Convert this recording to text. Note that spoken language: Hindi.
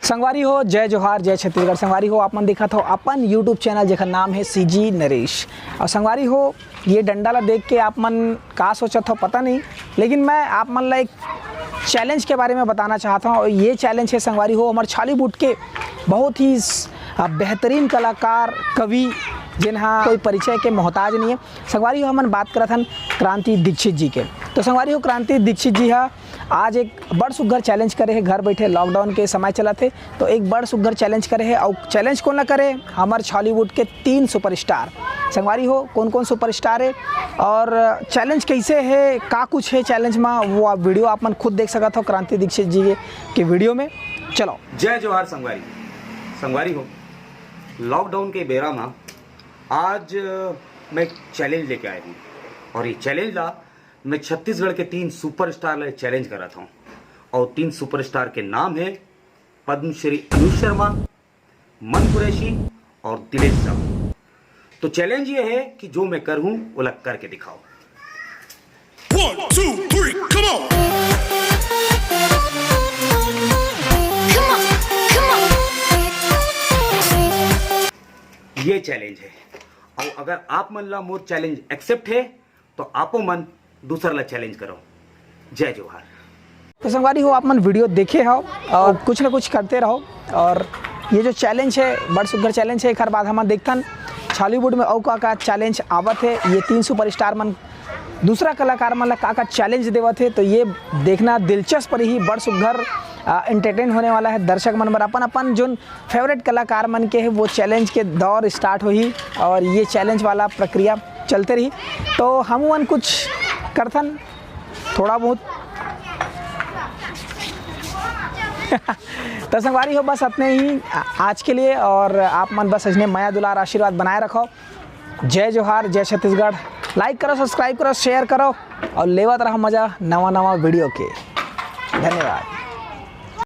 संगवारी हो, जय जोहार, जय छत्तीसगढ़। संगवारी हो, आपमन देखत हो अपन यूट्यूब चैनल जेकर नाम है सीजी नरेश। और संगवारी हो, ये डंडा ला देख के आपमन का सोचत हो पता नहीं, लेकिन मैं आपमन ला एक चैलेंज के बारे में बताना चाहता हूँ। और ये चैलेंज है संगवारी हो हमारे छालीवुड के बहुत ही बेहतरीन कलाकार कवि जिन्हा कोई परिचय के मोहताज नहीं है। संगवारी हो हमन बात करत हन क्रांति दीक्षित जी के। तो संगवारी हो क्रांति दीक्षित जी हा आज एक बड़ सुग्घर चैलेंज करे है। घर बैठे लॉकडाउन के समय चलत है तो एक बड़ सुग्घर चैलेंज करे है। और चैलेंज कौन ना करे, हमारे छालीवुड के 3 सुपरस्टार। संगवारी हो कौन कौन सुपरस्टार है और चैलेंज कैसे है, का कुछ है चैलेंज में, वो आप वीडियो आप मन खुद देख सकते हो क्रांति दीक्षित जी के वीडियो में। चलो, जय जोहार संगवारी। संगवारी हो, लॉकडाउन के बेरा में आज मैं एक चैलेंज लेके आया हूँ। और ये चैलेंज ला मैं छत्तीसगढ़ के 3 सुपरस्टार ले चैलेंज कर रहा हूँ। और 3 सुपरस्टार के नाम है पद्मश्री अनुज शर्मा, मन कुरैशी और दिलेश साहब। तो चैलेंज ये है कि जो मैं कर हूँ वो लग करके दिखाओ। 1, 2, 3, come on! ये चैलेंज है। और अगर आप मन ला मोर चैलेंज एक्सेप्ट है तो आपो मन दूसरा ला चैलेंज करो। जय जोहार। तो संगवारी हो, आप मन वीडियो देखे हो और कुछ ना कुछ करते रहो। और ये जो चैलेंज है बड़ सुग्घर चैलेंज है। एक बाद हम देखथन छालीवुड में और का चैलेंज आवत है। ये 3 सुपरस्टार मन दूसरा कलाकार मन ला का चैलेंज देवत है। तो ये देखना दिलचस्प ही बड़ सुग्घर एंटरटेन होने वाला है। दर्शक मन बर अपन अपन जो फेवरेट कलाकार मन के है वो चैलेंज के दौर स्टार्ट होही और ये चैलेंज वाला प्रक्रिया चलते रही। तो हम मन कुछ करथन थोड़ा बहुत तो संगवारी हो बस अपने ही आज के लिए। और आप मन बस इसने माया दुलार आशीर्वाद बनाए रखो। जय जोहार, जय छत्तीसगढ़। लाइक करो, सब्सक्राइब करो, शेयर करो और लेवत रहो मजा नवा वीडियो के। धन्यवाद।